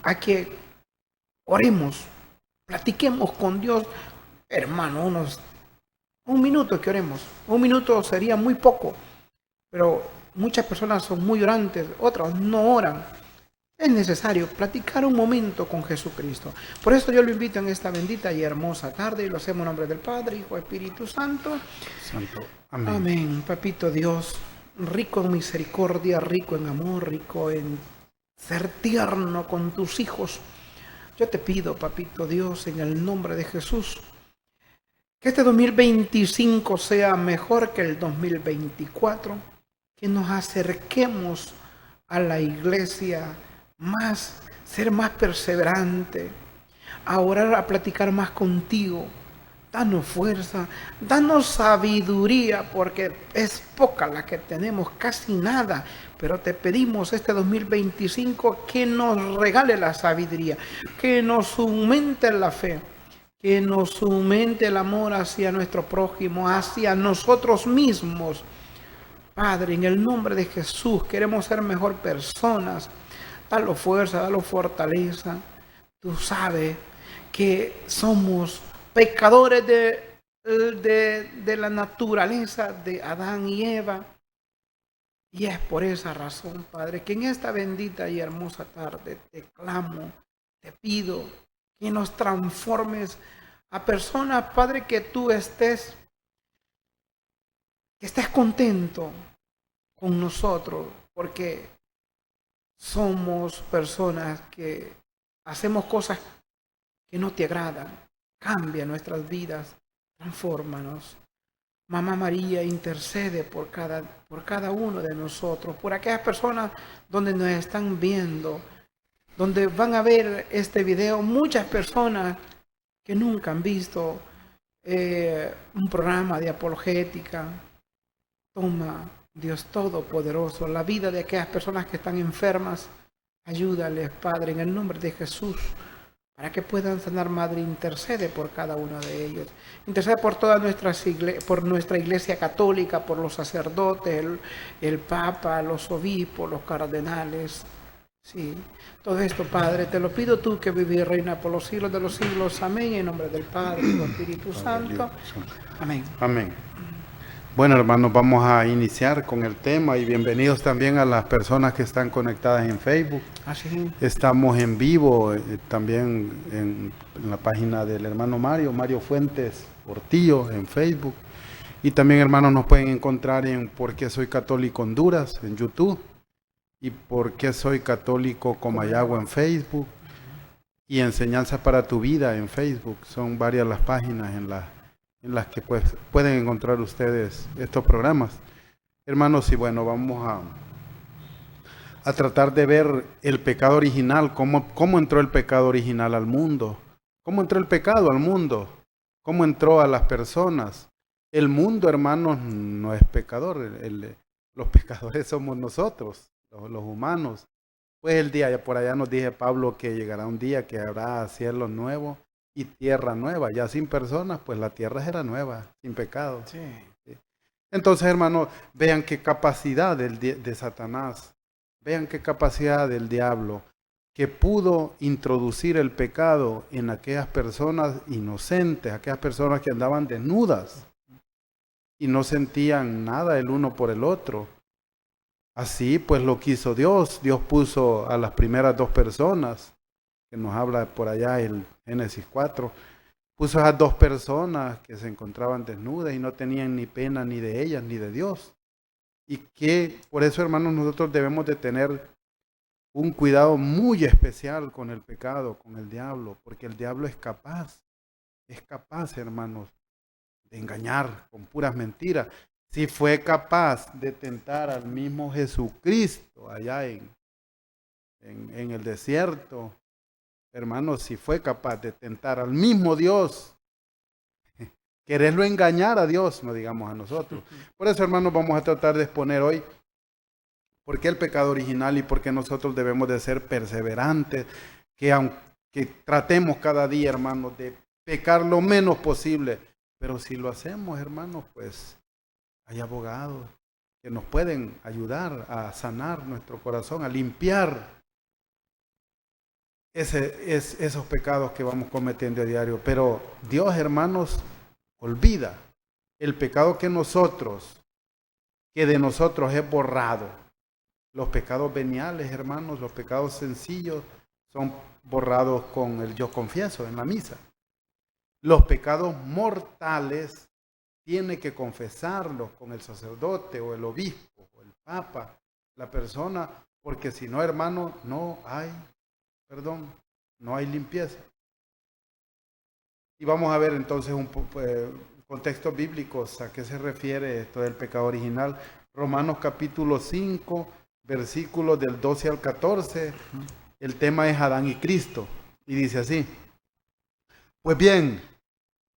a que oremos, platiquemos con Dios, hermano, un minuto que oremos. Un minuto sería muy poco, pero muchas personas son muy orantes, otras no oran. Es necesario platicar un momento con Jesucristo. Por eso yo lo invito en esta bendita y hermosa tarde y lo hacemos en nombre del Padre, Hijo, Espíritu Santo. Santo. Amén. Amén. Papito Dios, rico en misericordia, rico en amor, rico en ser tierno con tus hijos. Yo te pido, Papito Dios, en el nombre de Jesús, que este 2025 sea mejor que el 2024, que nos acerquemos a la iglesia más, ser más perseverante, a orar, a platicar más contigo. Danos fuerza, danos sabiduría, porque es poca la que tenemos, casi nada. Pero te pedimos este 2025 que nos regale la sabiduría, que nos aumente la fe, que nos aumente el amor hacia nuestro prójimo, hacia nosotros mismos. Padre, en el nombre de Jesús queremos ser mejor personas. Dalo fuerza, dalo fortaleza. Tú sabes que somos pecadores de la naturaleza de Adán y Eva. Y es por esa razón, Padre, que en esta bendita y hermosa tarde te clamo, te pido que nos transformes a personas, Padre, que estés contento con nosotros, porque somos personas que hacemos cosas que no te agradan. Cambia nuestras vidas, transfórmanos. Mamá María intercede por cada uno de nosotros, por aquellas personas donde nos están viendo, donde van a ver este video, muchas personas que nunca han visto un programa de apologética. Toma, Dios Todopoderoso, la vida de aquellas personas que están enfermas. Ayúdales, Padre, en el nombre de Jesús, para que puedan sanar. Madre, intercede por cada uno de ellos. Intercede por toda por nuestra iglesia católica, por los sacerdotes, el Papa, los obispos, los cardenales. Sí, todo esto, Padre, te lo pido tú que vives y reina por los siglos de los siglos. Amén. En nombre del Padre y del Espíritu Santo. Amén. Amén. Bueno, hermanos, vamos a iniciar con el tema y bienvenidos también a las personas que están conectadas en Facebook. Así. Estamos en vivo también en la página del hermano Mario Fuentes Portillo en Facebook. Y también, hermanos, nos pueden encontrar en ¿Por qué soy católico Honduras? En YouTube. Y ¿Por qué soy católico Comayagua? En Facebook. Y Enseñanza para tu Vida en Facebook. Son varias las páginas en las que pues pueden encontrar ustedes estos programas. Hermanos, y bueno, vamos a tratar de ver el pecado original, cómo entró el pecado original al mundo, cómo entró el pecado al mundo, cómo entró a las personas. El mundo, hermanos, no es pecador, los pecadores somos nosotros, los humanos. Pues el día, por allá nos dice Pablo que llegará un día que habrá cielo nuevo y tierra nueva, ya sin personas, pues la tierra será nueva, sin pecado. Sí. ¿Sí? Entonces, hermanos, vean qué capacidad de Satanás, vean qué capacidad del diablo, que pudo introducir el pecado en aquellas personas inocentes, aquellas personas que andaban desnudas y no sentían nada el uno por el otro. Así pues lo quiso Dios. Dios puso a las primeras dos personas, que nos habla por allá el Génesis 4, puso a esas dos personas que se encontraban desnudas y no tenían ni pena ni de ellas ni de Dios. Y que por eso, hermanos, nosotros debemos de tener un cuidado muy especial con el pecado, con el diablo, porque el diablo es capaz, hermanos, de engañar con puras mentiras. Si fue capaz de tentar al mismo Jesucristo allá en el desierto, hermanos, si fue capaz de tentar al mismo Dios, quererlo engañar a Dios, no digamos a nosotros. Por eso, hermanos, vamos a tratar de exponer hoy por qué el pecado original y por qué nosotros debemos de ser perseverantes, que aunque tratemos cada día, hermanos, de pecar lo menos posible, pero si lo hacemos, hermanos, pues hay abogados que nos pueden ayudar a sanar nuestro corazón, a limpiar esos pecados que vamos cometiendo a diario. Pero Dios, hermanos, olvida el pecado que de nosotros es borrado. Los pecados veniales, hermanos, los pecados sencillos son borrados con el yo confieso en la misa. Los pecados mortales tiene que confesarlos con el sacerdote o el obispo o el papa, la persona, porque si no, hermano, no hay limpieza. Y vamos a ver entonces contextos bíblicos a qué se refiere esto del pecado original. Romanos capítulo 5, versículos del 12 al 14. El tema es Adán y Cristo. Y dice así: pues bien,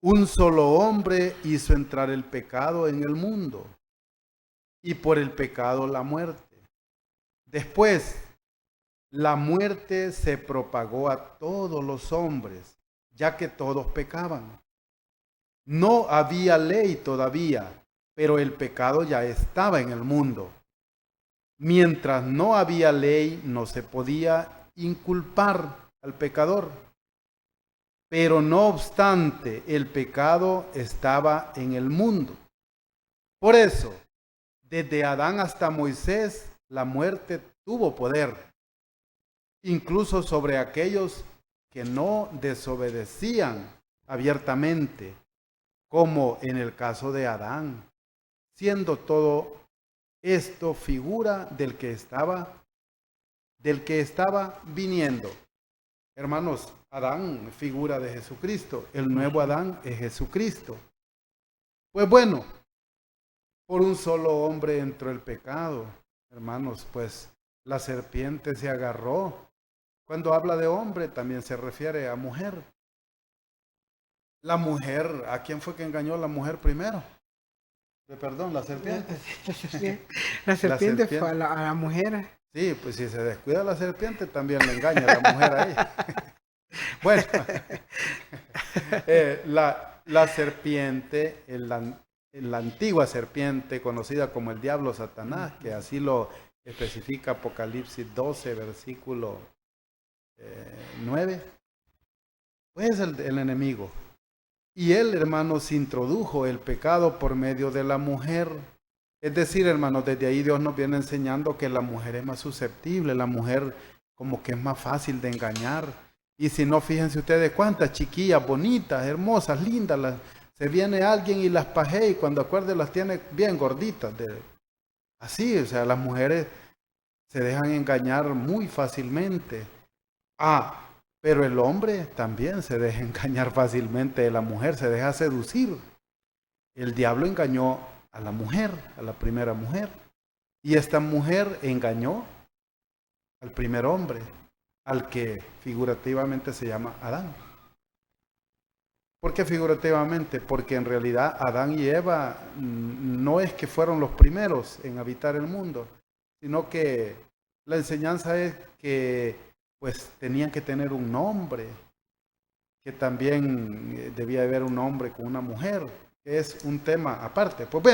un solo hombre hizo entrar el pecado en el mundo, y por el pecado la muerte. Después, la muerte se propagó a todos los hombres, ya que todos pecaban. No había ley todavía, pero el pecado ya estaba en el mundo. Mientras no había ley, no se podía inculpar al pecador. Pero no obstante, el pecado estaba en el mundo. Por eso, desde Adán hasta Moisés, la muerte tuvo poder, incluso sobre aquellos que no desobedecían abiertamente, como en el caso de Adán, siendo todo esto figura del que estaba viniendo. Hermanos, Adán, figura de Jesucristo. El nuevo Adán es Jesucristo. Pues bueno, por un solo hombre entró el pecado. Hermanos, pues la serpiente se agarró. Cuando habla de hombre, también se refiere a mujer. La mujer, ¿a quién fue que engañó la mujer primero? Perdón, la serpiente. La serpiente fue a la mujer. Sí, pues si se descuida la serpiente, también le engaña a la mujer ahí. Bueno, la serpiente, la antigua serpiente conocida como el diablo Satanás, que así lo especifica Apocalipsis 12, versículo 9, pues es el enemigo. Y él, hermanos, introdujo el pecado por medio de la mujer. Es decir, hermanos, desde ahí Dios nos viene enseñando que la mujer es más susceptible, la mujer como que es más fácil de engañar. Y si no, fíjense ustedes cuántas chiquillas bonitas, hermosas, lindas, se viene alguien y las pajea y cuando acuerde las tiene bien gorditas. Así, o sea, las mujeres se dejan engañar muy fácilmente. Pero el hombre también se deja engañar fácilmente de la mujer, se deja seducir. El diablo engañó a la mujer, a la primera mujer. Y esta mujer engañó al primer hombre, al que figurativamente se llama Adán. ¿Por qué figurativamente? Porque en realidad Adán y Eva no es que fueron los primeros en habitar el mundo, sino que la enseñanza es que pues tenían que tener un nombre, que también debía haber un hombre con una mujer, que es un tema aparte. Pues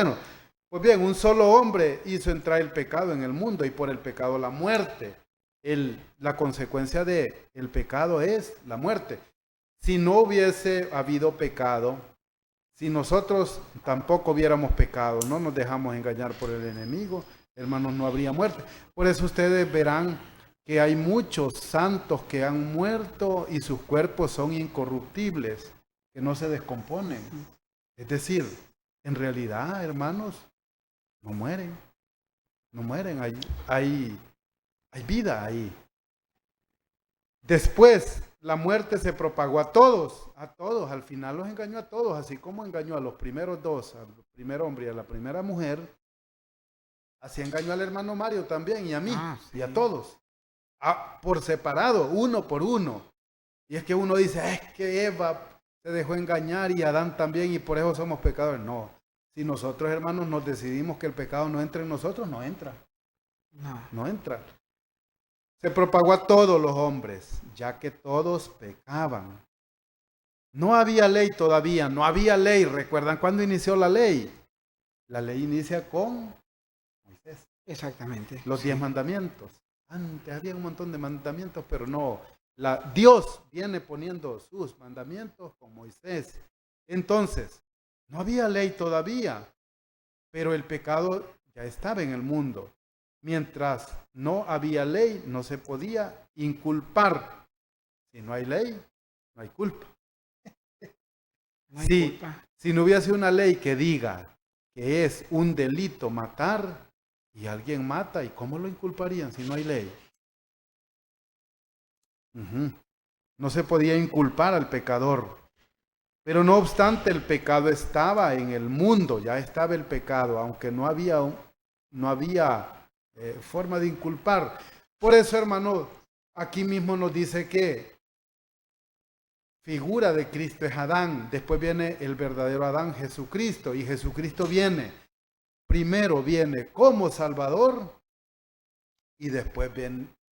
bien, un solo hombre hizo entrar el pecado en el mundo y por el pecado la muerte. La consecuencia del pecado es la muerte. Si no hubiese habido pecado, si nosotros tampoco hubiéramos pecado, no nos dejamos engañar por el enemigo, hermanos, no habría muerte. Por eso ustedes verán que hay muchos santos que han muerto y sus cuerpos son incorruptibles, que no se descomponen. Es decir, en realidad, hermanos, no mueren, hay vida ahí. Después, la muerte se propagó a todos, al final los engañó a todos, así como engañó a los primeros dos, al primer hombre y a la primera mujer, así engañó al hermano Mario también y a mí, sí, y a todos. Por separado, uno por uno. Y es que uno dice, es que Eva se dejó engañar y Adán también y por eso somos pecadores. No, si nosotros, hermanos, nos decidimos que el pecado no entre en nosotros, no entra. No entra. Se propagó a todos los hombres, ya que todos pecaban. No había ley todavía, no había ley. ¿Recuerdan cuándo inició la ley? La ley inicia con Moisés. Exactamente. Los 10 mandamientos. Antes había un montón de mandamientos, pero no Dios viene poniendo sus mandamientos con Moisés. Entonces, no había ley todavía, pero el pecado ya estaba en el mundo. Mientras no había ley, no se podía inculpar. Si no hay ley, no hay culpa. No hay Si, culpa. si no hubiese una ley que diga que es un delito matar y alguien mata, ¿y cómo lo inculparían si no hay ley? No se podía inculpar al pecador. Pero no obstante, el pecado estaba en el mundo, ya estaba el pecado, aunque no había forma de inculpar. Por eso, hermano, aquí mismo nos dice que figura de Cristo es Adán, después viene el verdadero Adán, Jesucristo, y Jesucristo primero viene como Salvador, y después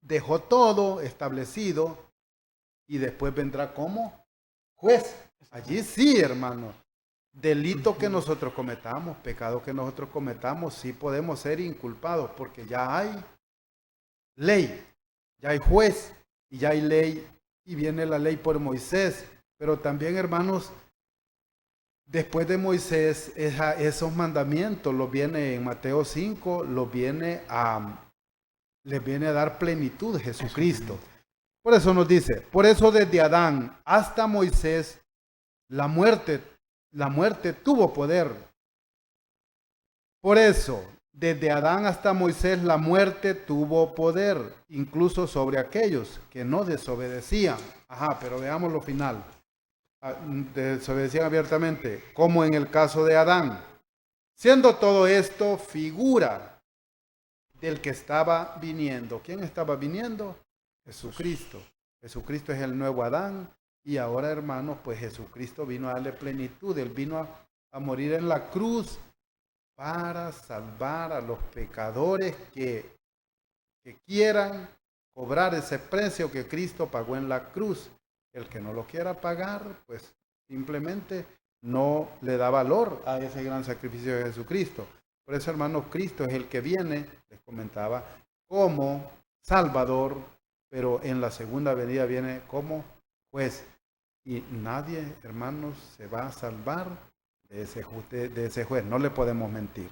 dejó todo establecido, y después vendrá como juez. Allí sí, hermano. Delito que nosotros cometamos, pecado que nosotros cometamos, sí podemos ser inculpados porque ya hay ley, ya hay juez y ya hay ley y viene la ley por Moisés. Pero también, hermanos, después de Moisés, esos mandamientos los viene en Mateo 5, les viene a dar plenitud Jesucristo. Por eso nos dice, por eso desde Adán hasta Moisés, la muerte tuvo poder. Por eso, desde Adán hasta Moisés, la muerte tuvo poder, incluso sobre aquellos que no desobedecían. Pero veamos lo final. Desobedecían abiertamente, como en el caso de Adán. Siendo todo esto figura del que estaba viniendo. ¿Quién estaba viniendo? Jesucristo. Jesucristo es el nuevo Adán. Y ahora, hermanos, pues Jesucristo vino a darle plenitud. Él vino a morir en la cruz para salvar a los pecadores que quieran cobrar ese precio que Cristo pagó en la cruz. El que no lo quiera pagar, pues simplemente no le da valor a ese gran sacrificio de Jesucristo. Por eso, hermanos, Cristo es el que viene, les comentaba, como Salvador, pero en la segunda venida viene como juez. Y nadie, hermanos, se va a salvar de ese juez. No le podemos mentir,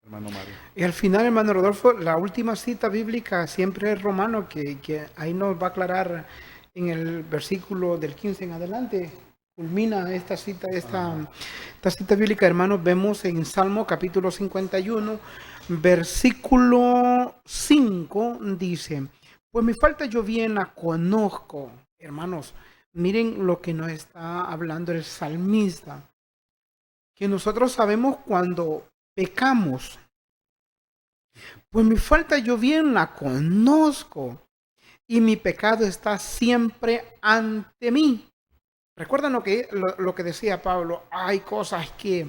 hermano Mario. Y al final, hermano Rodolfo, la última cita bíblica siempre es Romano, que ahí nos va a aclarar en el versículo del 15 en adelante. Culmina esta cita bíblica, hermanos. Vemos en Salmo capítulo 51, versículo 5, dice: pues mi falta yo bien la conozco. Hermanos, miren lo que nos está hablando el salmista, que nosotros sabemos cuando pecamos. Pues mi falta yo bien la conozco y mi pecado está siempre ante mí. ¿Recuerdan lo que decía Pablo? Hay cosas que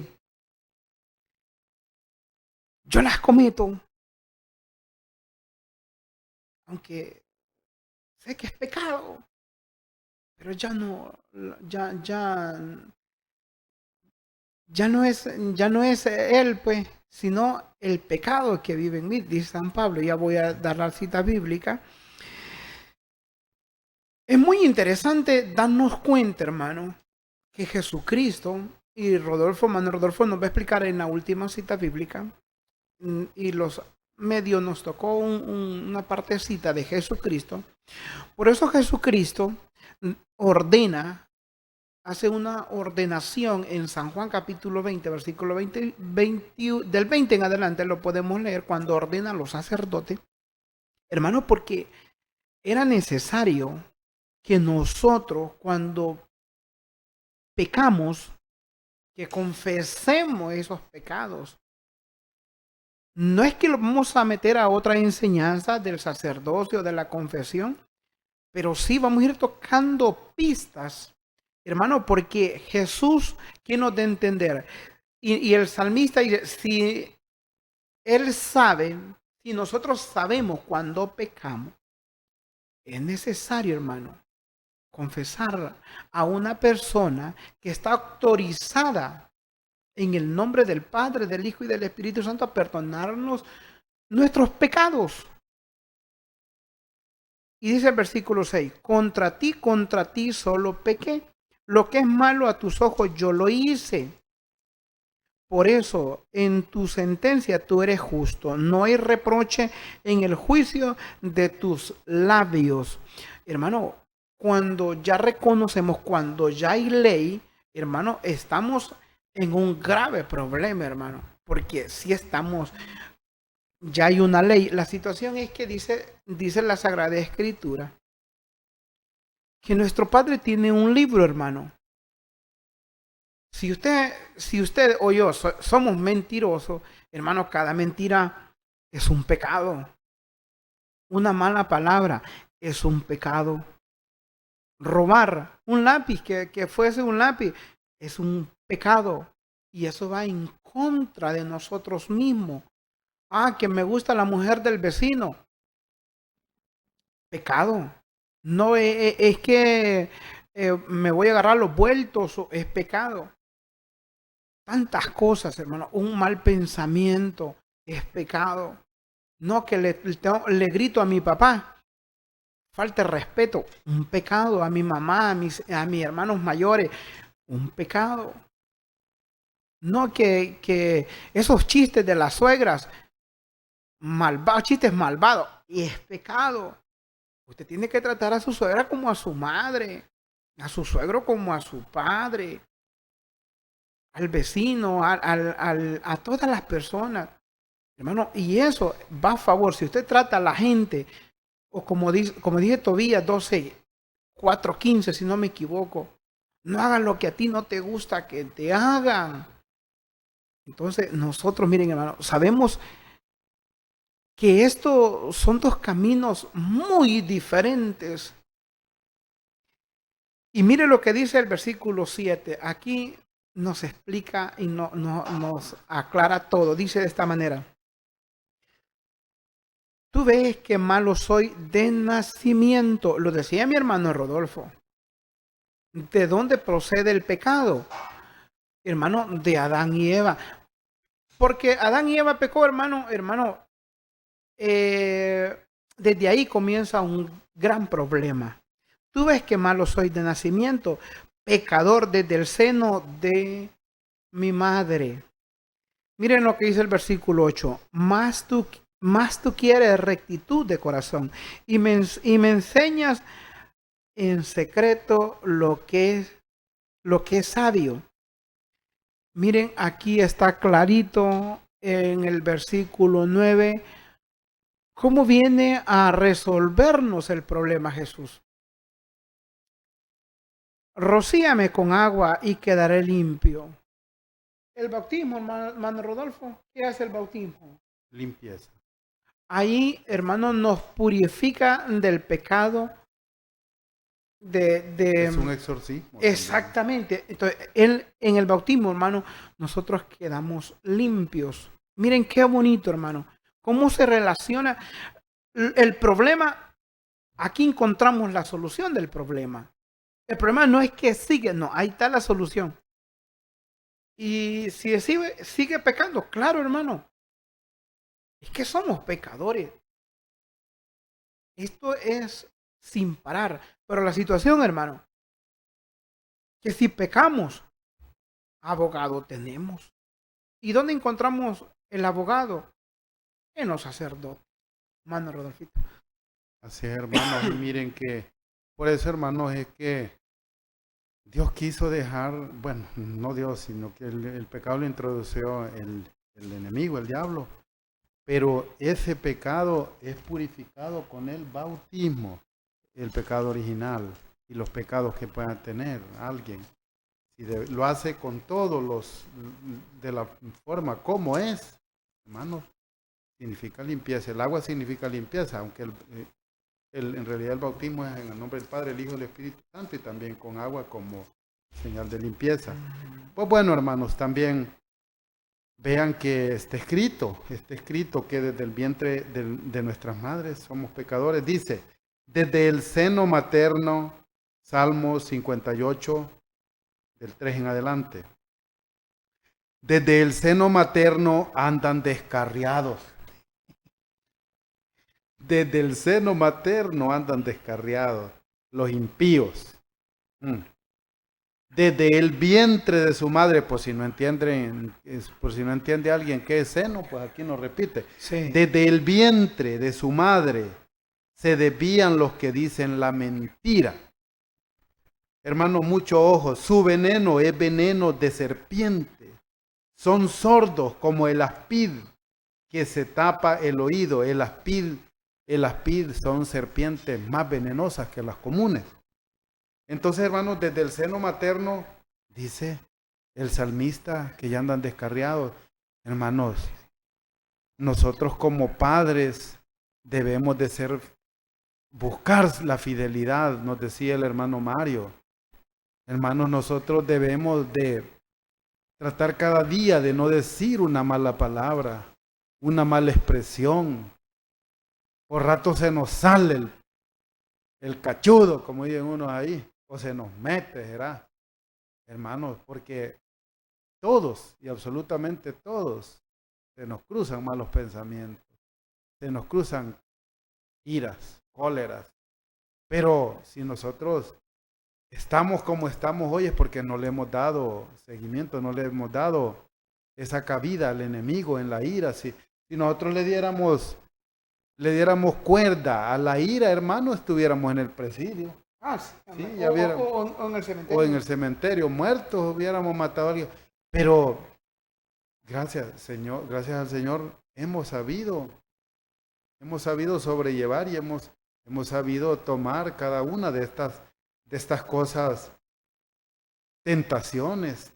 yo las cometo, aunque sé que es pecado, pero ya no es él, pues, sino el pecado que vive en mí, dice San Pablo. Ya voy a dar la cita bíblica. Es muy interesante darnos cuenta, hermano, que Jesucristo, y Manuel Rodolfo nos va a explicar en la última cita bíblica, y los medios nos tocó una partecita de Jesucristo. Por eso Jesucristo hace una ordenación en San Juan capítulo 20, versículo 20, del 20 en adelante lo podemos leer, cuando ordena a los sacerdotes, hermano, porque era necesario que nosotros, cuando pecamos, que confesemos esos pecados. No es que lo vamos a meter a otra enseñanza del sacerdocio, de la confesión, pero sí vamos a ir tocando pistas, hermano, porque Jesús, ¿qué nos da a entender? Y el salmista dice, si él sabe, si nosotros sabemos cuando pecamos, es necesario, hermano, confesar a una persona que está autorizada en el nombre del Padre, del Hijo y del Espíritu Santo a perdonarnos nuestros pecados. Y dice el versículo 6, contra ti solo pequé. Lo que es malo a tus ojos yo lo hice. Por eso, en tu sentencia tú eres justo. No hay reproche en el juicio de tus labios. Hermano, cuando ya reconocemos, cuando ya hay ley, hermano, estamos en un grave problema, hermano. Porque si estamos, ya hay una ley. La situación es que dice la Sagrada Escritura que nuestro Padre tiene un libro, hermano. Si usted o yo somos mentirosos, hermano, cada mentira es un pecado. Una mala palabra es un pecado. Robar un lápiz, que fuese un lápiz, es un pecado. Y eso va en contra de nosotros mismos. Ah, que me gusta la mujer del vecino. Pecado. No es que me voy a agarrar los vueltos, es pecado. Tantas cosas, hermano. Un mal pensamiento es pecado. No que le grito a mi papá. Falta de respeto. Un pecado. A mi mamá, a mis hermanos mayores. Un pecado. No que esos chistes de las suegras. Malvados, chistes malvados. Y es pecado. Usted tiene que tratar a su suegra como a su madre. A su suegro como a su padre. Al vecino, a todas las personas, hermano, y eso va a favor. Si usted trata a la gente, o como dice Tobías 12, 4, 15, si no me equivoco, no hagan lo que a ti no te gusta que te hagan. Entonces, nosotros, miren, hermano, sabemos que estos son dos caminos muy diferentes. Y mire lo que dice el versículo 7. Aquí nos explica y nos aclara todo. Dice de esta manera. Tú ves que malo soy de nacimiento. Lo decía mi hermano Rodolfo. ¿De dónde procede el pecado? Hermano, de Adán y Eva. Porque Adán y Eva pecó, hermano. Desde ahí comienza un gran problema. Tú ves que malo soy de nacimiento, pecador desde el seno de mi madre. Miren lo que dice el versículo 8. Más tú quieres rectitud de corazón y me enseñas en secreto lo que es sabio. Miren, aquí está clarito en el versículo 9 cómo viene a resolvernos el problema Jesús. Rocíame con agua y quedaré limpio. El bautismo, hermano Rodolfo, ¿qué hace el bautismo? Limpieza. Ahí, hermano, nos purifica del pecado. Es un exorcismo. Exactamente. Entonces, en el bautismo, hermano, nosotros quedamos limpios. Miren qué bonito, hermano. ¿Cómo se relaciona el problema? Aquí encontramos la solución del problema. El problema no es que sigue, no, ahí está la solución. Y si sigue pecando, claro, hermano. Es que somos pecadores. Esto es sin parar. Pero la situación, hermano, que si pecamos, abogado tenemos. ¿Y dónde encontramos el abogado? En los sacerdotes. Hermano Rodolfito. Así es, hermanos. Y miren que, por eso, hermanos, es que Dios quiso dejar, bueno, no Dios, sino que el pecado lo introdució el enemigo, el diablo. Pero ese pecado es purificado con el bautismo, el pecado original y los pecados que pueda tener alguien. Si lo hace con todos de la forma como es, hermanos, significa limpieza. El agua significa limpieza, aunque en realidad el bautismo es en el nombre del Padre, el Hijo y el Espíritu Santo, y también con agua como señal de limpieza. Pues bueno, hermanos, también vean que está escrito que desde el vientre de nuestras madres somos pecadores. Dice, desde el seno materno, Salmo 58, del 3 en adelante. Desde el seno materno andan descarriados. Desde el seno materno andan descarriados los impíos. Desde el vientre de su madre, por si no entiende alguien qué es seno, pues aquí nos repite. Sí. Desde el vientre de su madre se desvían los que dicen la mentira. Hermano, mucho ojo, su veneno es veneno de serpiente. Son sordos como el aspid que se tapa el oído. El aspid son serpientes más venenosas que las comunes. Entonces, hermanos, desde el seno materno, dice el salmista que ya andan descarriados. Hermanos, nosotros como padres debemos de buscar la fidelidad, nos decía el hermano Mario. Hermanos, nosotros debemos de tratar cada día de no decir una mala palabra, una mala expresión. Por rato se nos sale el cachudo, como dicen unos ahí, o se nos mete, ¿será? Hermanos, porque todos y absolutamente todos se nos cruzan malos pensamientos, se nos cruzan iras, cóleras. Pero si nosotros estamos como estamos hoy es porque no le hemos dado seguimiento, no le hemos dado esa cabida al enemigo en la ira. Si nosotros le diéramos cuerda a la ira, hermano, estuviéramos en el presidio. Sí, ya o en el cementerio. O en el cementerio, muertos, hubiéramos matado a alguien. Pero gracias al Señor, hemos sabido sobrellevar y hemos sabido tomar cada una de estas cosas, tentaciones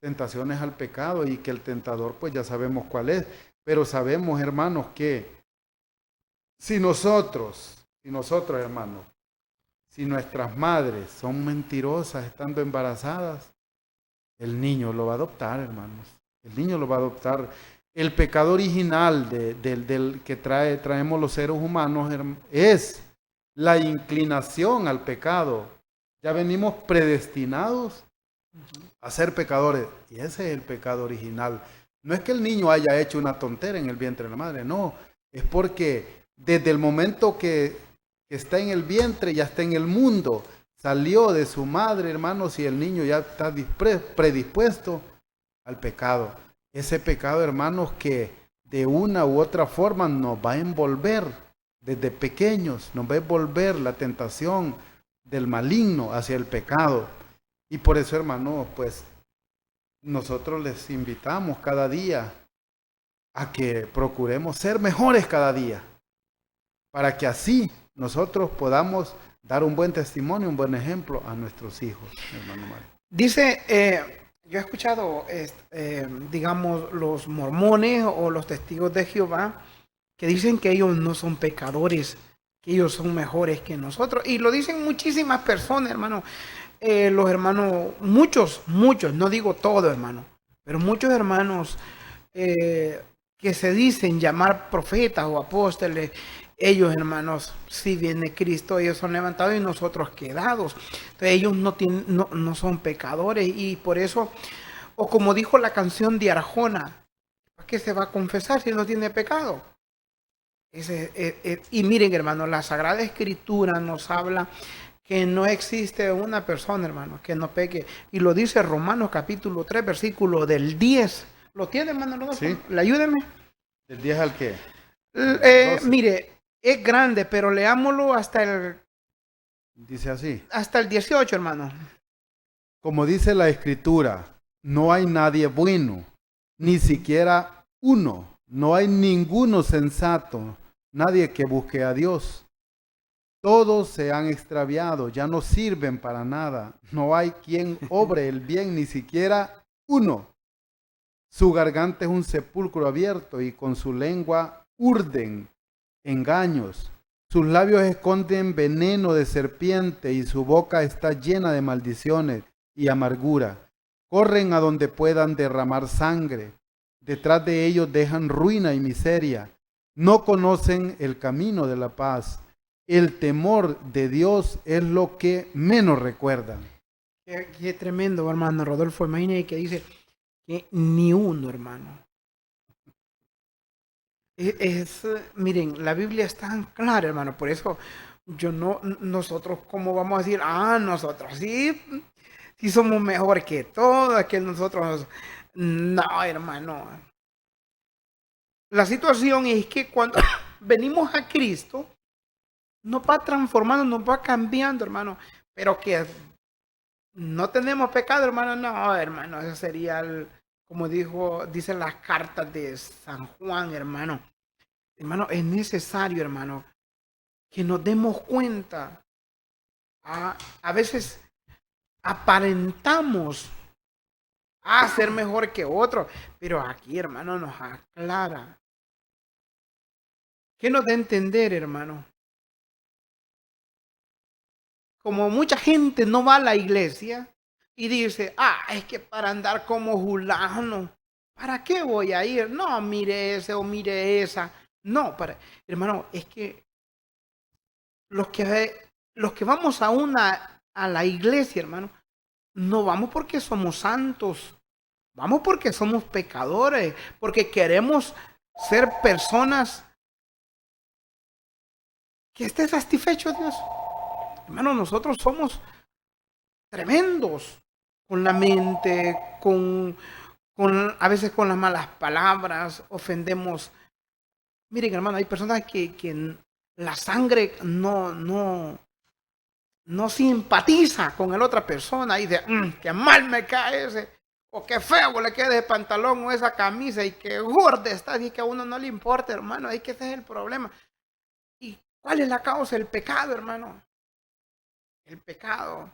al pecado, y que el tentador pues ya sabemos cuál es, pero sabemos, hermanos, que si nosotros, hermanos, si nuestras madres son mentirosas estando embarazadas, el niño lo va a adoptar, hermanos. El niño lo va a adoptar. El pecado original del que traemos los seres humanos es la inclinación al pecado. Ya venimos predestinados a ser pecadores. Y ese es el pecado original. No es que el niño haya hecho una tontera en el vientre de la madre, no. Es porque desde el momento que está en el vientre, ya está en el mundo, salió de su madre, hermanos, y el niño ya está predispuesto al pecado. Ese pecado, hermanos, que de una u otra forma nos va a envolver desde pequeños, nos va a envolver la tentación del maligno hacia el pecado. Y por eso, hermanos, pues nosotros les invitamos cada día a que procuremos ser mejores cada día, para que así nosotros podamos dar un buen testimonio, un buen ejemplo a nuestros hijos, hermano Mario. Dice, yo he escuchado, digamos, los mormones o los testigos de Jehová que dicen que ellos no son pecadores, que ellos son mejores que nosotros. Y lo dicen muchísimas personas, hermano. Los hermanos, muchos, no digo todo, hermano, pero muchos hermanos que se dicen llamar profetas o apóstoles, ellos, hermanos, si viene Cristo, ellos son levantados y nosotros quedados. Entonces ellos no son pecadores, y por eso, o como dijo la canción de Arjona, ¿para qué se va a confesar si no tiene pecado? Y miren, hermanos, la Sagrada Escritura nos habla que no existe una persona, hermano, que no peque. Y lo dice Romanos capítulo 3, versículo del 10. ¿Lo tiene, hermano? Sí. Ayúdeme. ¿Del 10 al qué? Mire, es grande, pero leámoslo hasta el... Dice así. Hasta el 18, hermano. Como dice la Escritura, no hay nadie bueno, ni siquiera uno. No hay ninguno sensato, nadie que busque a Dios. Todos se han extraviado, ya no sirven para nada. No hay quien obre el bien, ni siquiera uno. Su garganta es un sepulcro abierto y con su lengua urden engaños. Sus labios esconden veneno de serpiente y su boca está llena de maldiciones y amargura. Corren a donde puedan derramar sangre. Detrás de ellos dejan ruina y miseria. No conocen el camino de la paz. El temor de Dios es lo que menos recuerdan. Qué tremendo, hermano Rodolfo. Imagínate que dice que ni uno, hermano. Miren, la Biblia es tan clara, hermano, por eso nosotros, ¿cómo vamos a decir? Nosotros sí somos mejor que todos, que nosotros. No, hermano. La situación es que cuando venimos a Cristo, nos va transformando, nos va cambiando, hermano. Pero que no tenemos pecado, hermano. No, hermano, eso sería, como dicen las cartas de San Juan, hermano. Hermano, es necesario, hermano, que nos demos cuenta. A veces aparentamos a ser mejor que otro, pero aquí, hermano, nos aclara. ¿Qué nos da a entender, hermano? Como mucha gente no va a la iglesia y dice, es que para andar como Julano, ¿para qué voy a ir? No, mire ese o mire esa. No, hermano, es que los que, los que vamos a la iglesia, hermano, no vamos porque somos santos, vamos porque somos pecadores, porque queremos ser personas que esté satisfecho Dios. Hermano, nosotros somos tremendos con la mente, a veces con las malas palabras, ofendemos. Miren, hermano, hay personas que la sangre no simpatiza con la otra persona y dice, qué mal me cae ese, o qué feo le queda ese pantalón o esa camisa y qué gorda está, y que a uno no le importa, hermano, es que ese es el problema. ¿Y cuál es la causa? El pecado, hermano. El pecado.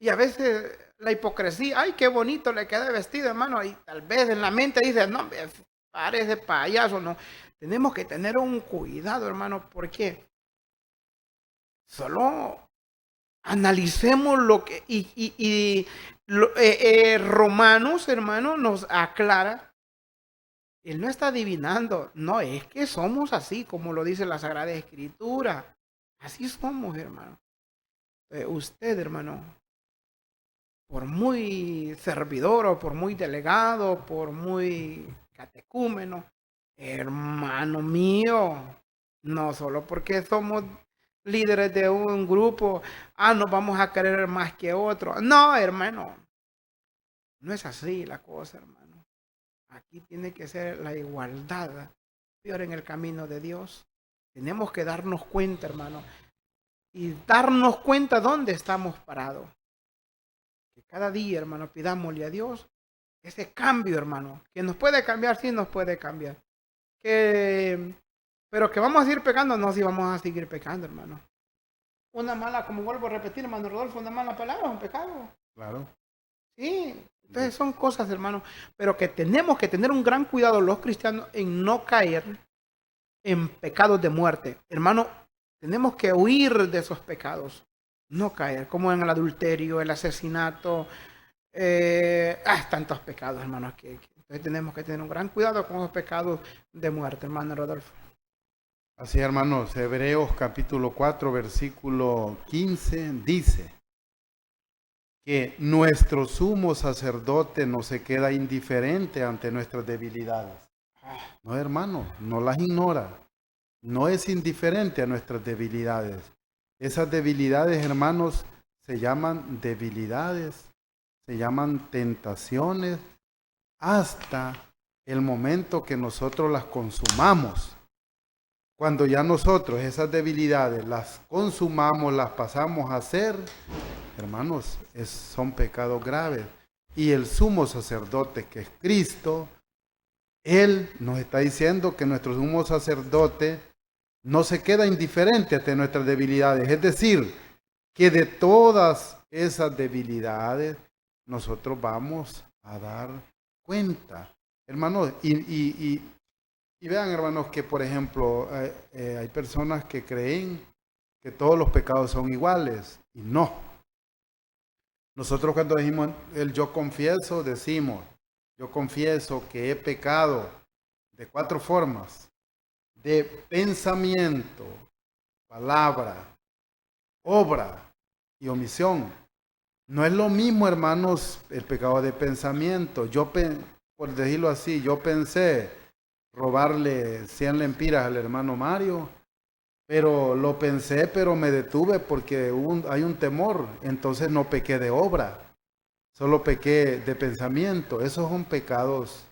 Y a veces la hipocresía, ay, qué bonito le queda vestido, hermano, y tal vez en la mente dice, no, parece payaso, no. Tenemos que tener un cuidado, hermano, porque solo analicemos lo que, Romanos, hermano, nos aclara, él no está adivinando, no, es que somos así, como lo dice la Sagrada Escritura, así somos, hermano. Usted, hermano, por muy servidor o por muy delegado, por muy catecúmeno, hermano mío, no solo porque somos líderes de un grupo, nos vamos a querer más que otro. No, hermano, no es así la cosa, hermano. Aquí tiene que ser la igualdad, peor en el camino de Dios. Tenemos que darnos cuenta, hermano, y darnos cuenta dónde estamos parados. Que cada día, hermano, pidámosle a Dios ese cambio, hermano, que nos puede cambiar, sí nos puede cambiar. Pero que vamos a seguir pecando, no, sí vamos a seguir pecando, hermano. Una mala, como vuelvo a repetir, hermano Rodolfo, una mala palabra es un pecado. Claro. Sí, entonces son cosas, hermano, pero que tenemos que tener un gran cuidado los cristianos en no caer en pecados de muerte. Hermano, tenemos que huir de esos pecados, no caer, como en el adulterio, el asesinato, tantos pecados, hermanos, entonces tenemos que tener un gran cuidado con los pecados de muerte, hermano Rodolfo. Así, hermanos, Hebreos capítulo 4, versículo 15 dice que nuestro sumo sacerdote no se queda indiferente ante nuestras debilidades. No, hermano, no las ignora. No es indiferente a nuestras debilidades. Esas debilidades, hermanos, se llaman debilidades, se llaman tentaciones, hasta el momento que nosotros las consumamos. Cuando ya nosotros esas debilidades las consumamos, las pasamos a hacer, hermanos, son pecados graves. Y el sumo sacerdote, que es Cristo, Él nos está diciendo que nuestro sumo sacerdote no se queda indiferente ante nuestras debilidades. Es decir, que de todas esas debilidades nosotros vamos a dar cuenta. Hermanos, y vean, hermanos, que por ejemplo hay personas que creen que todos los pecados son iguales y no. Nosotros cuando decimos el yo confieso, decimos, yo confieso que he pecado de 4 formas: de pensamiento, palabra, obra y omisión. No es lo mismo, hermanos, el pecado de pensamiento. Por decirlo así, yo pensé robarle 100 lempiras al hermano Mario, pero lo pensé, pero me detuve porque hay un temor, entonces no pequé de obra, solo pequé de pensamiento. Esos son pecados,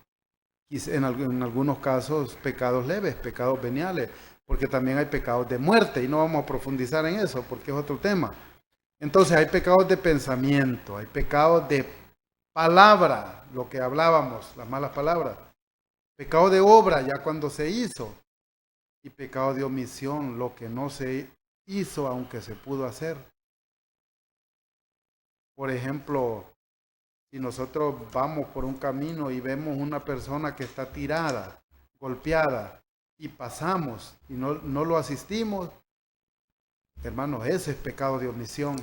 en algunos casos pecados leves, pecados veniales, porque también hay pecados de muerte y no vamos a profundizar en eso porque es otro tema. Entonces hay pecados de pensamiento, hay pecados de palabra, lo que hablábamos, las malas palabras, pecado de obra ya cuando se hizo, y pecado de omisión, lo que no se hizo aunque se pudo hacer. Por ejemplo, si nosotros vamos por un camino y vemos una persona que está tirada, golpeada, y pasamos y no lo asistimos, hermanos, ese es pecado de omisión.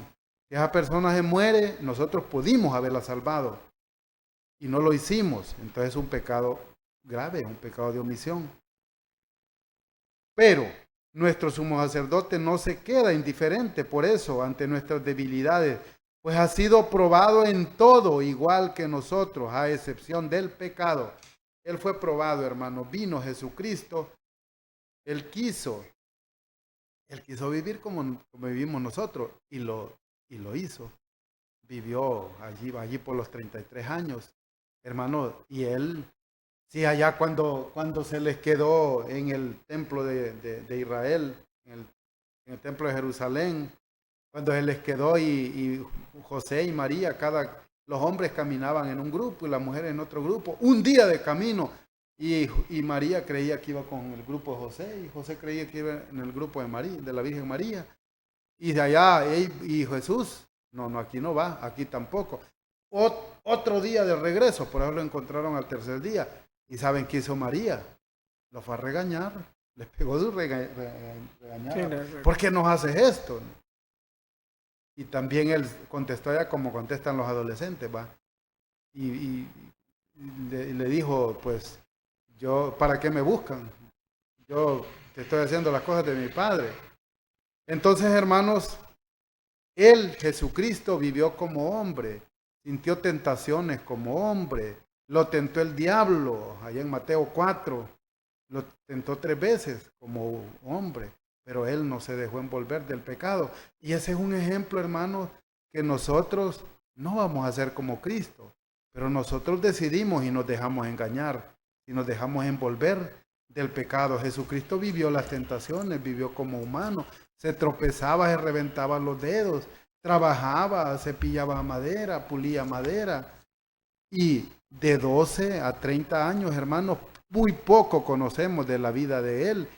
Si esa persona se muere, nosotros pudimos haberla salvado y no lo hicimos, entonces es un pecado grave, es un pecado de omisión. Pero nuestro sumo sacerdote no se queda indiferente por eso ante nuestras debilidades, pues ha sido probado en todo igual que nosotros, a excepción del pecado. Él fue probado, hermano. Vino Jesucristo. Él quiso vivir como vivimos nosotros y lo hizo. Vivió allí por los 33 años, hermano, y él, sí, allá cuando se les quedó en el templo de Israel, en el templo de Jerusalén, cuando se les quedó y José y María, los hombres caminaban en un grupo y las mujeres en otro grupo, un día de camino, y María creía que iba con el grupo de José, y José creía que iba en el grupo de María, de la Virgen María, y de allá, y Jesús, no, aquí no va, aquí tampoco. Otro día de regreso, por eso lo encontraron al tercer día. ¿Y saben qué hizo María? Lo fue a regañar, les pegó de regañada. Sí, ¿por qué nos haces esto? Y también él contestó ya como contestan los adolescentes, ¿va? Y le dijo, pues, ¿para qué me buscan? Yo te estoy haciendo las cosas de mi Padre. Entonces, hermanos, él, Jesucristo, vivió como hombre, sintió tentaciones como hombre, lo tentó el diablo, allá en Mateo 4, lo tentó 3 veces como hombre, pero él no se dejó envolver del pecado. Y ese es un ejemplo, hermanos, que nosotros no vamos a ser como Cristo, pero nosotros decidimos y nos dejamos engañar, y nos dejamos envolver del pecado. Jesucristo vivió las tentaciones, vivió como humano, se tropezaba, se reventaba los dedos, trabajaba, cepillaba madera, pulía madera. Y de 12 a 30 años, hermanos, muy poco conocemos de la vida de él.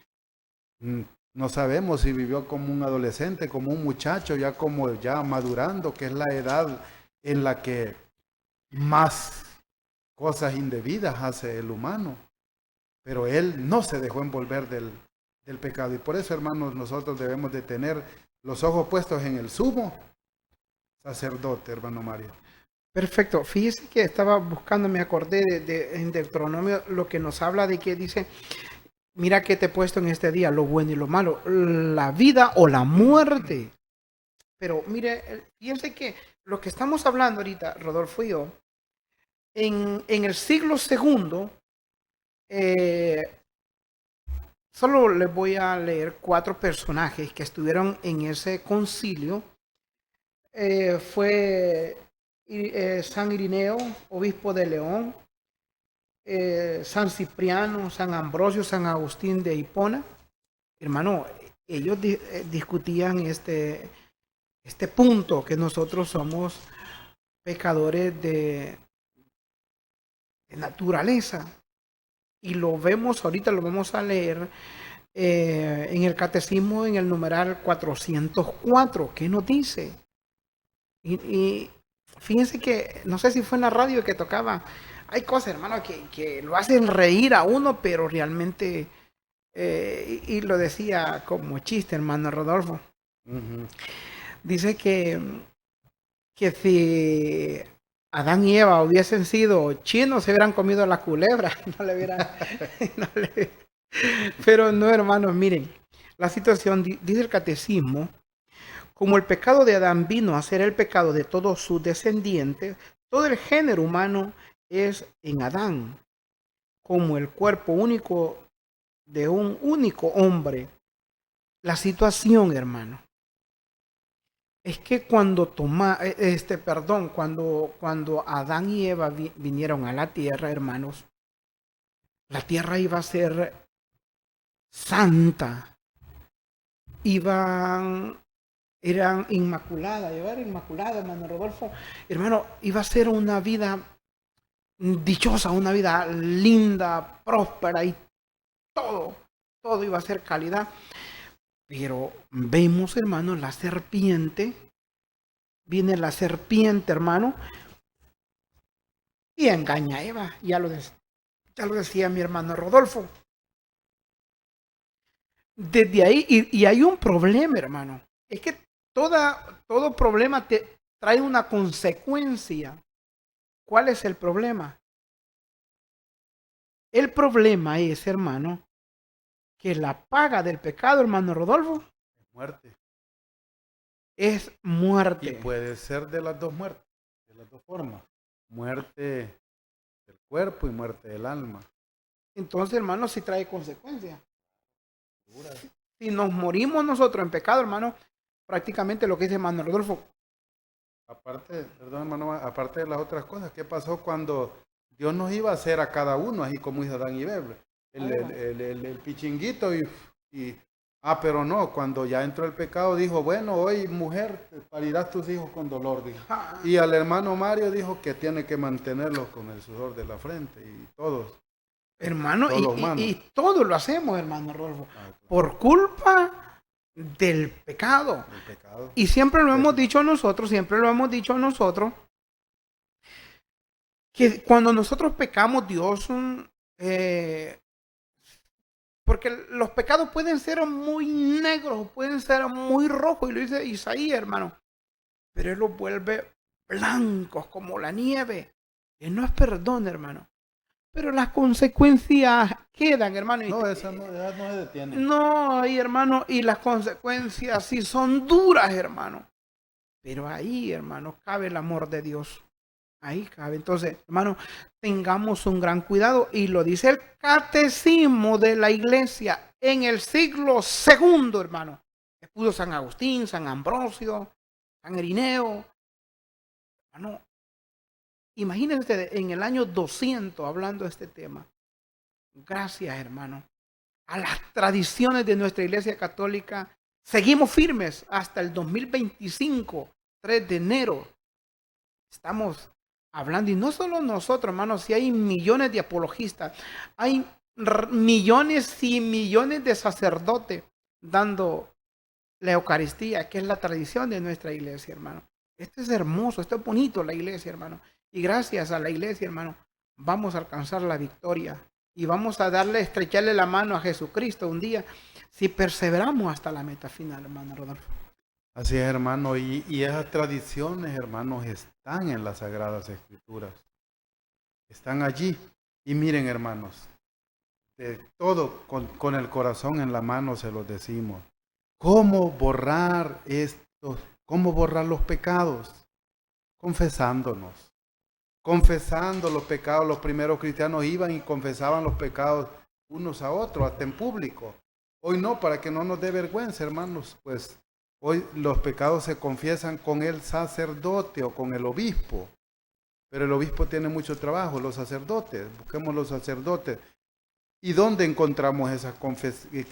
No sabemos si vivió como un adolescente, como un muchacho, ya madurando, que es la edad en la que más cosas indebidas hace el humano. Pero él no se dejó envolver del pecado. Y por eso, hermanos, nosotros debemos de tener los ojos puestos en el sumo sacerdote, hermano Mario. Perfecto. Fíjese que estaba buscando, me acordé en Deuteronomio lo que nos habla de que dice, mira que te he puesto en este día lo bueno y lo malo, la vida o la muerte. Pero mire, fíjense que lo que estamos hablando ahorita, Rodolfo y yo, en el siglo II, solo les voy a leer 4 personajes que estuvieron en ese concilio. Fue San Irineo, obispo de León, San Cipriano, San Ambrosio, San Agustín de Hipona. Hermano, ellos discutían este punto, que nosotros somos pecadores de naturaleza. Y lo vemos, ahorita lo vamos a leer en el catecismo, en el numeral 404. ¿Qué nos dice? Y fíjense que, no sé si fue en la radio que tocaba, hay cosas, hermano, que lo hacen reír a uno, pero realmente, y lo decía como chiste, hermano Rodolfo. Uh-huh. Dice que si Adán y Eva hubiesen sido chinos, se hubieran comido la culebra. Pero no, hermanos, miren, la situación, dice el catecismo, como el pecado de Adán vino a ser el pecado de todos sus descendientes, todo el género humano es en Adán. como el cuerpo único de un único hombre. La situación, hermano, es que cuando Adán y Eva vinieron a la tierra, hermanos, la tierra iba a ser santa, eran inmaculadas, era inmaculada, hermano Rodolfo, hermano, iba a ser una vida dichosa, una vida linda, próspera y todo iba a ser calidad. Pero vemos, hermano, viene la serpiente, hermano, y engaña a Eva. Ya lo decía mi hermano Rodolfo. Desde ahí, y hay un problema, hermano. Es que todo problema te trae una consecuencia. ¿Cuál es el problema? El problema es, hermano, que la paga del pecado, hermano Rodolfo, Muerte. es muerte. Y puede ser de las dos muertes, de las dos formas. Muerte del cuerpo y muerte del alma. Entonces, hermano, sí trae consecuencias. Si nos morimos nosotros en pecado, hermano, prácticamente lo que dice hermano Rodolfo. Aparte de las otras cosas, ¿qué pasó cuando Dios nos iba a hacer a cada uno, así como hizo Adán y Eva? El pichinguito pero no, cuando ya entró el pecado dijo, bueno, hoy mujer, parirás tus hijos con dolor, dijo. Y al hermano Mario dijo que tiene que mantenerlos con el sudor de la frente y todos. Hermano, y todo lo hacemos, hermano Rodolfo, por culpa del pecado. Y siempre lo hemos dicho nosotros, que cuando nosotros pecamos, Dios, porque los pecados pueden ser muy negros, pueden ser muy rojos, y lo dice Isaías, hermano, pero Él los vuelve blancos como la nieve. Él no es perdón, hermano. Pero las consecuencias quedan, hermano. No, esa no se detiene. No, hermano, y las consecuencias sí son duras, hermano. Pero ahí, hermano, cabe el amor de Dios. Ahí cabe. Entonces, hermano, tengamos un gran cuidado. Y lo dice el catecismo de la iglesia en el siglo II, hermano. Pudo San Agustín, San Ambrosio, San Irineo. Hermano, imagínense ustedes, en el año 200 hablando de este tema. Gracias, hermano. A las tradiciones de nuestra iglesia católica, seguimos firmes hasta el 2025, 3 de enero. Estamos hablando, y no solo nosotros, hermanos, si hay millones de apologistas, hay millones y millones de sacerdotes dando la Eucaristía, que es la tradición de nuestra iglesia, hermano. Esto es hermoso, esto es bonito, la iglesia, hermano. Y gracias a la iglesia, hermano, vamos a alcanzar la victoria. Y vamos a estrecharle la mano a Jesucristo un día, si perseveramos hasta la meta final, hermano Rodolfo. Así es, hermano. Y esas tradiciones, hermanos, están en las Sagradas Escrituras. Están allí. Y miren, hermanos, de todo con el corazón en la mano se los decimos. ¿Cómo borrar los pecados? Confesándonos. Confesando los pecados. Los primeros cristianos iban y confesaban los pecados unos a otros, hasta en público. Hoy no, para que no nos dé vergüenza, hermanos, pues hoy los pecados se confiesan con el sacerdote o con el obispo. Pero el obispo tiene mucho trabajo, los sacerdotes, busquemos los sacerdotes. ¿Y dónde encontramos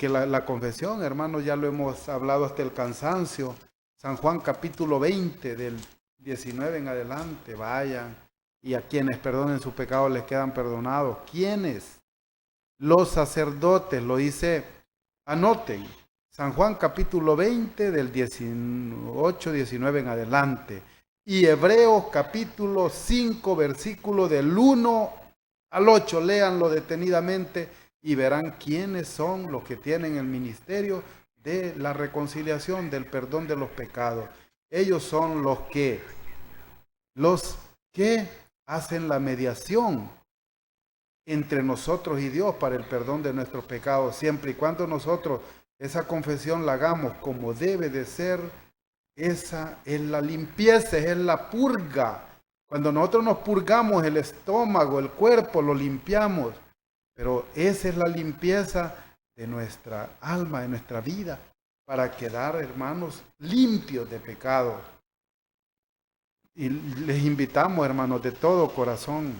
la confesión, hermanos? Ya lo hemos hablado hasta el cansancio. San Juan capítulo 20, del 19 en adelante, vayan. Y a quienes perdonen sus pecados les quedan perdonados. ¿Quiénes? Los sacerdotes, lo dice, anoten. San Juan capítulo 20, del 18, 19 en adelante. Y Hebreos capítulo 5, versículo del 1 al 8. Léanlo detenidamente y verán quiénes son los que tienen el ministerio de la reconciliación, del perdón de los pecados. Ellos son los que hacen la mediación entre nosotros y Dios para el perdón de nuestros pecados, siempre y cuando nosotros esa confesión la hagamos como debe de ser. Esa es la limpieza, es la purga. Cuando nosotros nos purgamos el estómago, el cuerpo, lo limpiamos. Pero esa es la limpieza de nuestra alma, de nuestra vida, para quedar, hermanos, limpios de pecado. Y les invitamos, hermanos, de todo corazón,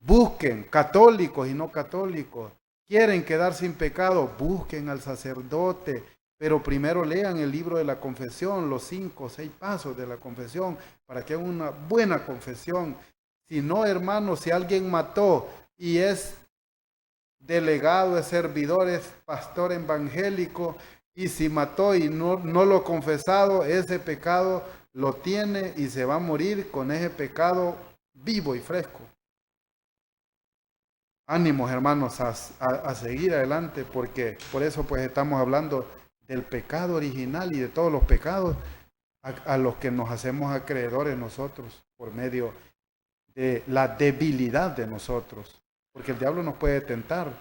busquen, católicos y no católicos, quieren quedar sin pecado, busquen al sacerdote, pero primero lean el libro de la confesión, los 5 o 6 pasos de la confesión, para que hagan una buena confesión. Si no, hermanos, si alguien mató y es delegado, es servidor, es pastor evangélico, y si mató y no lo ha confesado, ese pecado lo tiene y se va a morir con ese pecado vivo y fresco. Ánimos, hermanos, a seguir adelante, porque por eso pues estamos hablando del pecado original y de todos los pecados a los que nos hacemos acreedores nosotros por medio de la debilidad de nosotros. Porque el diablo nos puede tentar,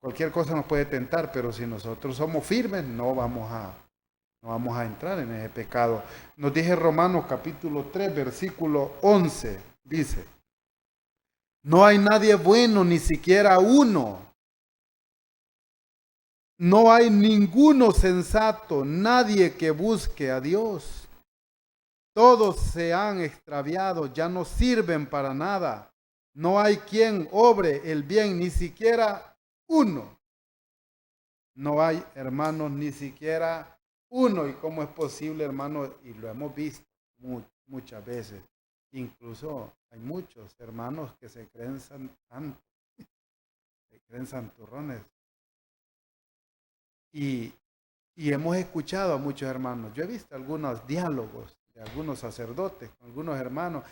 cualquier cosa nos puede tentar, pero si nosotros somos firmes no vamos a entrar en ese pecado. Nos dice Romanos capítulo 3, versículo 11, dice: no hay nadie bueno, ni siquiera uno. No hay ninguno sensato, nadie que busque a Dios. Todos se han extraviado, ya no sirven para nada. No hay quien obre el bien, ni siquiera uno. No hay, hermanos, ni siquiera uno. ¿Y cómo es posible, hermanos? Y lo hemos visto muchas veces. Incluso hay muchos hermanos que se creen santurrones. Y hemos escuchado a muchos hermanos. Yo he visto algunos diálogos de algunos sacerdotes con algunos hermanos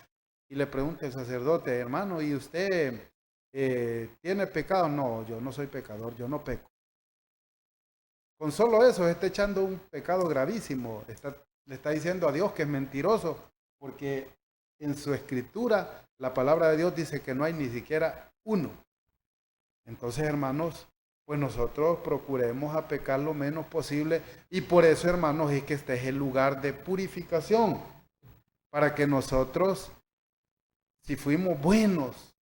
y le pregunta el sacerdote: hermano, ¿y usted tiene pecado? No, yo no soy pecador, yo no peco. Con solo eso está echando un pecado gravísimo. Le está diciendo a Dios que es mentiroso, porque en su escritura la palabra de Dios dice que no hay ni siquiera uno. Entonces, hermanos, pues nosotros procuremos a pecar lo menos posible, y por eso, hermanos, es que este es el lugar de purificación, para que nosotros, si fuimos buenos,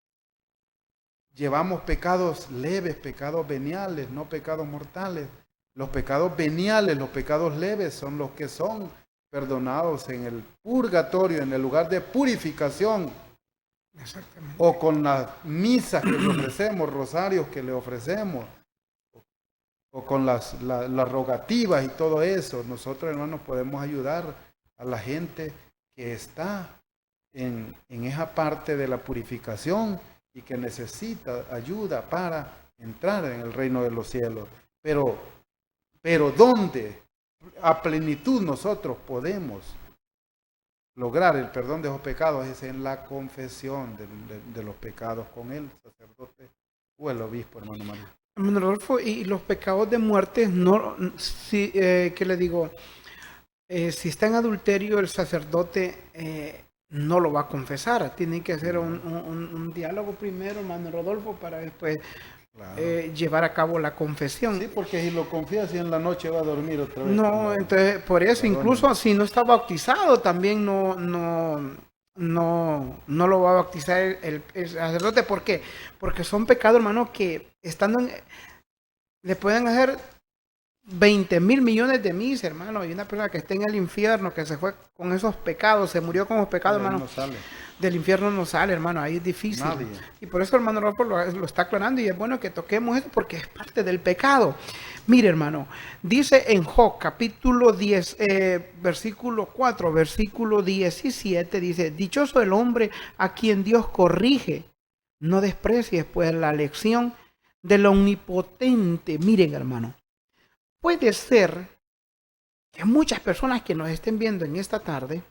llevamos pecados leves, pecados veniales, no pecados mortales. Los pecados veniales, los pecados leves son los que son perdonados en el purgatorio, en el lugar de purificación. Exactamente. O con las misas que le ofrecemos, rosarios que le ofrecemos, o con las rogativas y todo eso. Nosotros, hermanos, podemos ayudar a la gente que está en esa parte de la purificación y que necesita ayuda para entrar en el reino de los cielos. Pero ¿dónde a plenitud nosotros podemos lograr el perdón de los pecados? Es en la confesión de los pecados con el sacerdote o el obispo, hermano Mario. Hermano Rodolfo, y los pecados de muerte, no, si, ¿qué le digo? Si está en adulterio, el sacerdote no lo va a confesar. Tiene que hacer un diálogo primero, hermano Rodolfo, para después llevar a cabo la confesión. Sí, porque si lo confías y en la noche va a dormir otra vez. No, entonces por eso, incluso si no está bautizado, también no lo va a bautizar el sacerdote. ¿Por qué? Porque son pecados, hermano, que le pueden hacer 20,000 millones de misas, hermano. Hay una persona que está en el infierno, que se fue con esos pecados, se murió con los pecados, hermano. No sale. Del infierno no sale, hermano, ahí es difícil. Nadie. Y por eso, hermano Rodolfo lo está aclarando, y es bueno que toquemos eso porque es parte del pecado. Mire, hermano, dice en Job capítulo 10, versículo 4, versículo 17, dice: dichoso el hombre a quien Dios corrige, no desprecies pues la lección del omnipotente. Miren, hermano, puede ser que muchas personas que nos estén viendo en esta tarde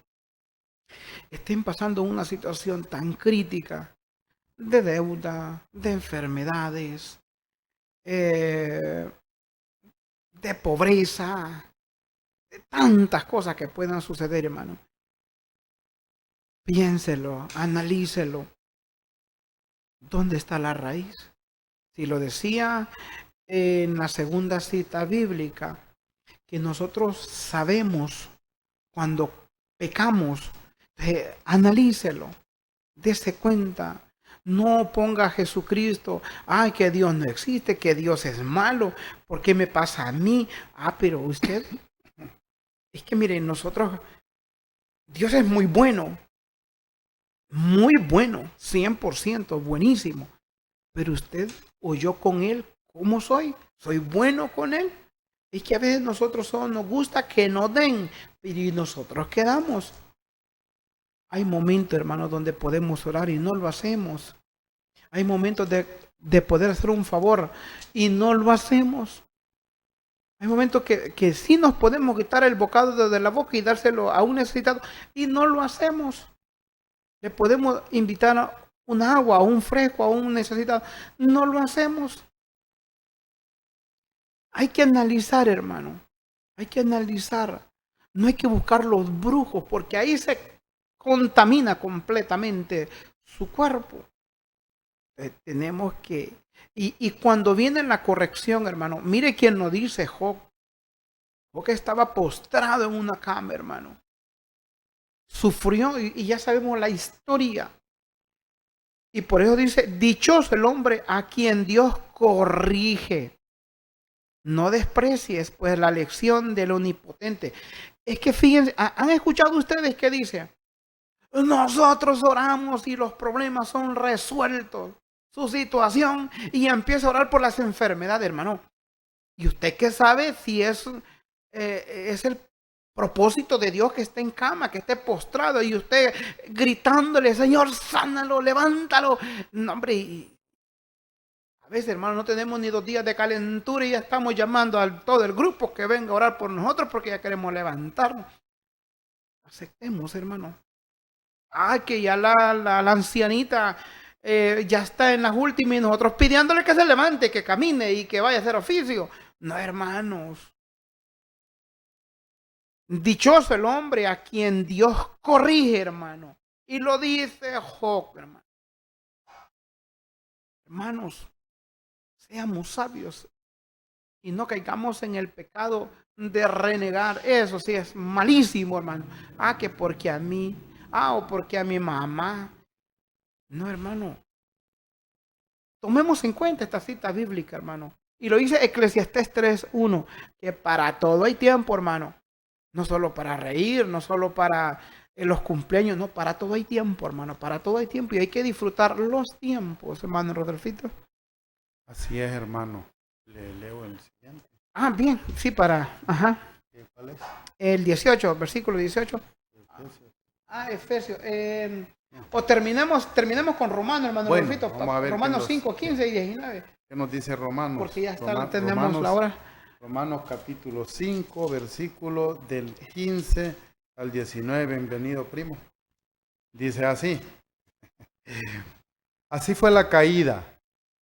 estén pasando una situación tan crítica de deuda, de enfermedades, de pobreza, de tantas cosas que puedan suceder, hermano. Piénselo, analícelo. ¿Dónde está la raíz? Si lo decía en la segunda cita bíblica, que nosotros sabemos cuando pecamos. Analícelo, dése cuenta No ponga a Jesucristo, ay, que Dios no existe, que Dios es malo, ¿por qué me pasa a mí? Ah, pero usted, es que miren, nosotros, Dios es muy bueno, 100% buenísimo, pero usted o yo con Él, ¿cómo soy? ¿Soy bueno con Él? Es que a veces nosotros solo nos gusta que nos den, y nosotros quedamos. Hay momentos, hermanos, donde podemos orar y no lo hacemos. Hay momentos de poder hacer un favor y no lo hacemos. Hay momentos que sí nos podemos quitar el bocado de la boca y dárselo a un necesitado y no lo hacemos. Le podemos invitar a un agua, a un fresco, a un necesitado. No lo hacemos. Hay que analizar, hermano. Hay que analizar. No hay que buscar los brujos porque ahí se contamina completamente su cuerpo. Tenemos que... Y cuando viene la corrección, hermano, mire quién nos dice Job. Job que estaba postrado en una cama, hermano. Sufrió y ya sabemos la historia. Y por eso dice, dichoso el hombre a quien Dios corrige. No desprecies pues la lección del omnipotente. Es que fíjense, ¿han escuchado ustedes qué dice? Nosotros oramos y los problemas son resueltos. Su situación y empieza a orar por las enfermedades, hermano. ¿Y usted qué sabe si es el propósito de Dios que esté en cama, que esté postrado y usted gritándole, Señor, sánalo, levántalo? No, hombre, y a veces, hermano, no tenemos ni 2 días de calentura y ya estamos llamando a todo el grupo que venga a orar por nosotros porque ya queremos levantarnos. Aceptemos, hermano. Ah, que ya la ancianita ya está en las últimas y nosotros pidiéndole que se levante, que camine y que vaya a hacer oficio. No, hermanos. Dichoso el hombre a quien Dios corrige, hermano. Y lo dice Job, hermano. Hermanos, seamos sabios y no caigamos en el pecado de renegar. Eso sí es malísimo, hermano. Ah, que porque a mí, o porque a mi mamá. No, hermano. Tomemos en cuenta esta cita bíblica, hermano. Y lo dice Eclesiastés 3:1, que para todo hay tiempo, hermano. No solo para reír, no solo para los cumpleaños, no, para todo hay tiempo, hermano. Para todo hay tiempo y hay que disfrutar los tiempos, hermano Rodolfito. Así es, hermano. Le leo el siguiente. Bien, sí, ajá. ¿Cuál es? El 18, versículo 18. Efesios. O terminemos con Romanos, hermano Rodolfito. Vamos a ver Romanos 5, 15 y 19. ¿Qué nos dice Romanos? Porque ya tenemos la hora. Romanos capítulo 5, versículo del 15 al 19. Bienvenido, primo. Dice así. Así fue la caída,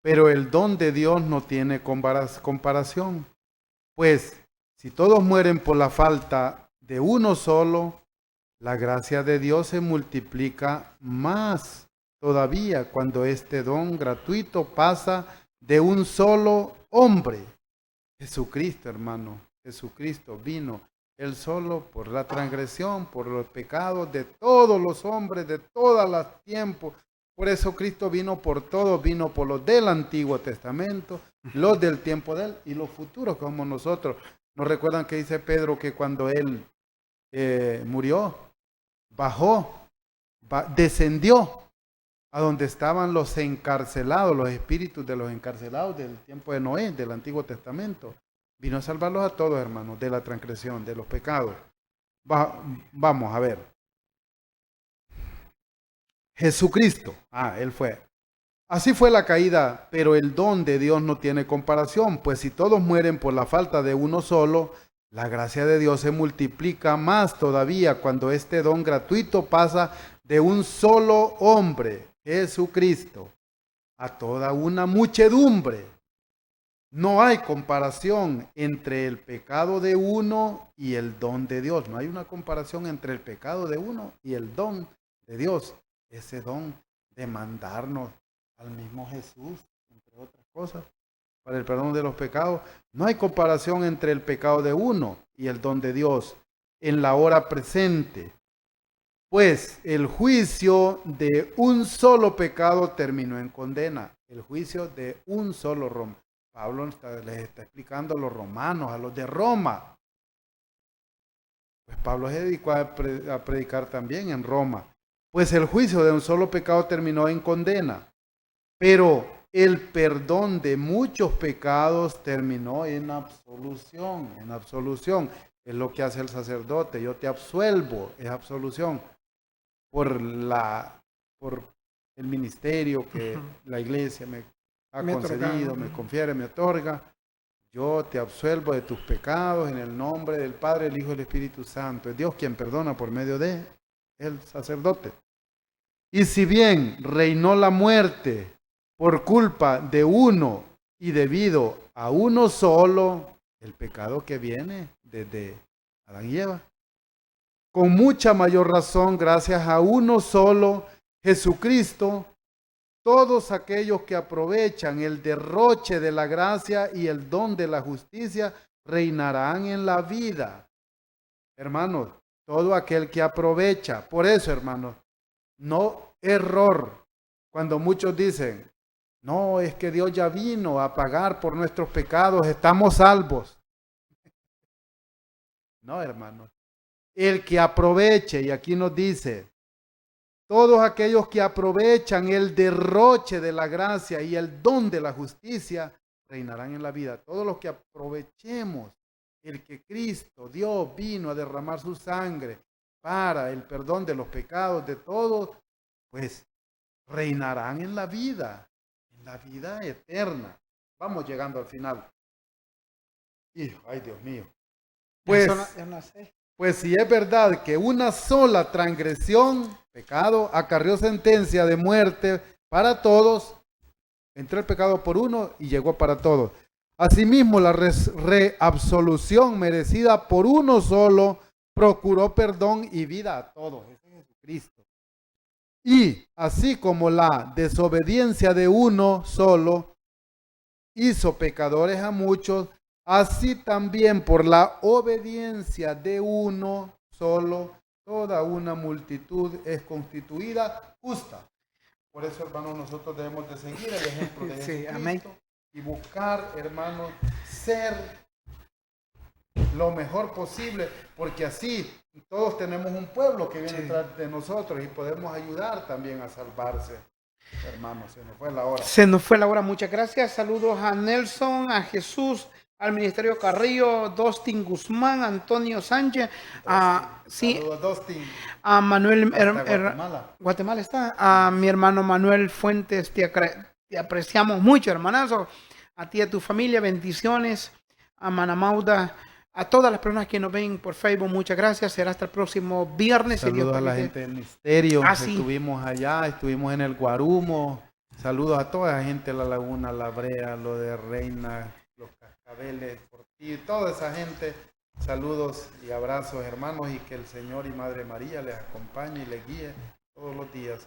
pero el don de Dios no tiene comparación. Pues, si todos mueren por la falta de uno solo, la gracia de Dios se multiplica más todavía cuando este don gratuito pasa de un solo hombre. Jesucristo, hermano. Jesucristo vino él solo por la transgresión, por los pecados de todos los hombres, de todos los tiempos. Por eso Cristo vino por todos, vino por los del Antiguo Testamento, los del tiempo de él y los futuros como nosotros. ¿Nos recuerdan que dice Pedro que cuando él murió, bajó, descendió a donde estaban los encarcelados, los espíritus de los encarcelados del tiempo de Noé, del Antiguo Testamento? Vino a salvarlos a todos, hermanos, de la transgresión, de los pecados. Vamos a ver. Jesucristo, él fue. Así fue la caída, pero el don de Dios no tiene comparación, pues si todos mueren por la falta de uno solo, la gracia de Dios se multiplica más todavía cuando este don gratuito pasa de un solo hombre, Jesucristo, a toda una muchedumbre. No hay comparación entre el pecado de uno y el don de Dios. No hay una comparación entre el pecado de uno y el don de Dios. Ese don de mandarnos al mismo Jesús, entre otras cosas, para el perdón de los pecados. No hay comparación entre el pecado de uno y el don de Dios en la hora presente. Pues el juicio de un solo pecado terminó en condena. El juicio de un solo Roma. Pablo les está explicando a los romanos, a los de Roma. Pues Pablo se dedicó a predicar también en Roma. Pues el juicio de un solo pecado terminó en condena. Pero el perdón de muchos pecados terminó en absolución. En absolución. Es lo que hace el sacerdote. Yo te absuelvo. Es absolución. Por el ministerio que la iglesia me ha concedido, me confiere, me otorga. Yo te absuelvo de tus pecados en el nombre del Padre, el Hijo y el Espíritu Santo. Es Dios quien perdona por medio de el sacerdote. Y si bien reinó la muerte por culpa de uno y debido a uno solo, el pecado que viene desde Adán y Eva, con mucha mayor razón, gracias a uno solo, Jesucristo, todos aquellos que aprovechan el derroche de la gracia y el don de la justicia reinarán en la vida. Hermanos, todo aquel que aprovecha. Por eso, hermanos, no error. Cuando muchos dicen, no, es que Dios ya vino a pagar por nuestros pecados, estamos salvos. No, hermanos. El que aproveche, y aquí nos dice, todos aquellos que aprovechan el derroche de la gracia y el don de la justicia, reinarán en la vida. Todos los que aprovechemos el que Cristo, Dios, vino a derramar su sangre para el perdón de los pecados de todos, pues reinarán en la vida eterna. Vamos llegando al final. Hijo, ay Dios mío. Pues si es verdad que una sola transgresión, pecado, acarrió sentencia de muerte para todos, entró el pecado por uno y llegó para todos. Asimismo, la reabsolución merecida por uno solo procuró perdón y vida a todos. Ese es Jesucristo. Y así como la desobediencia de uno solo hizo pecadores a muchos, así también por la obediencia de uno solo, toda una multitud es constituida justa. Por eso, hermanos, nosotros debemos de seguir el ejemplo de Jesucristo, amén, y buscar, hermanos, ser lo mejor posible, porque así todos tenemos un pueblo que viene detrás de nosotros y podemos ayudar también a salvarse. Hermanos, se nos fue la hora. Se nos fue la hora, muchas gracias. Saludos a Nelson, a Jesús, al Ministerio Carrillo, Dustin Guzmán, Antonio Sánchez, saludos, Dustin. A Manuel Guatemala está, a mi hermano Manuel Fuentes, te apreciamos mucho, hermanazo, a ti y a tu familia, bendiciones, a Manamauda, a todas las personas que nos ven por Facebook, muchas gracias, será hasta el próximo viernes. Saludos a la gente del Ministerio, estuvimos allá, estuvimos en el Guarumo, saludos a toda la gente de la Laguna, La Brea, lo de Reina, los Cascabeles, Portillo, toda esa gente, saludos y abrazos, hermanos, y que el Señor y Madre María les acompañe y les guíe todos los días.